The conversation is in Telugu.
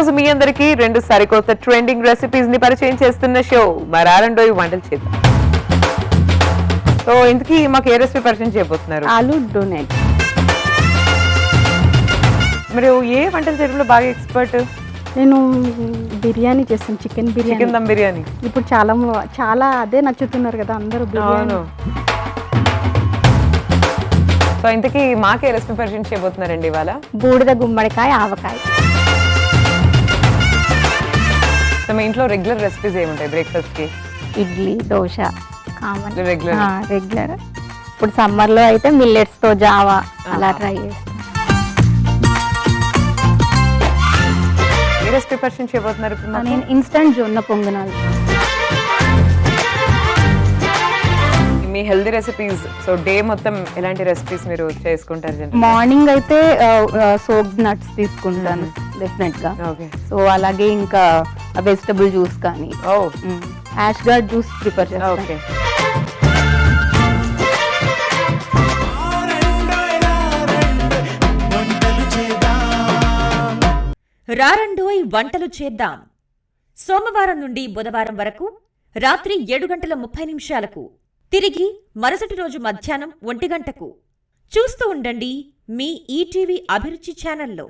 రోజు మీ అందరికి రెండు సరికొత్త ట్రెండింగ్ రెసిపీస్ ని పరిచయం చేస్తున్న షో మరారండోయి వంటలు చేద్దాం. సో ఇంతకీ మాకు ఏ రెసిపీ పరిచయం చేయబోతున్నారు? ఆలూ డోనట్. మీరు ఏ వంటలు చేయడంలో బాగా ఎక్స్పర్ట్? నేను బిర్యానీ చేస్తాను, చికెన్ దమ్ బిర్యానీ. ఇప్పుడు చాలా అదే నచ్చుతున్నారు కదా అందరూ బిర్యానీ. సో ఇంతకీ మాకే రెసిపీ పరిచయం చేయబోతున్నారండి ఇవాళ? బూడిద గుమ్మడికాయ ఆవకాయ. సో మీ ఇంట్లో రెగ్యులర్ రెసిపీస్ ఏముంటాయి బ్రేక్ఫాస్ట్ కి? Idli, dosa common, regular. ఇప్పుడు సమ్మర్ లో అయితే మిల్లెట్స్ తో జావా అలా ట్రై చేస్తాను. ఏ రెసిపీ పరిచయం చేయబోతున్నారు? నేను ఇన్స్టంట్ జొన్న పొంగనాలు. మీ హెల్దీ రెసిపీస్. సో డే మొత్తం ఎలాంటి రెసిపీస్ మీరు చేసుకుంటారు? మార్నింగ్ అయితే సోక్డ్ నట్స్ తీసుకుంటాను డెఫినెట్ గా. సో అలాగే ఇంకా వెజిటబుల్ జ్యూస్ కానీ యాష్ గార్డ్ జ్యూస్ ప్రిపేర్ చేస్తాను. రారండోయ్ వంటలు చేద్దాం. సోమవారం నుండి బుధవారం వరకు రాత్రి 7:30 తిరిగి మరుసటి రోజు మధ్యాహ్నం 1 గంటకు చూస్తూ ఉండండి మీ ఈటీవీ అభిరుచి ఛానల్లో.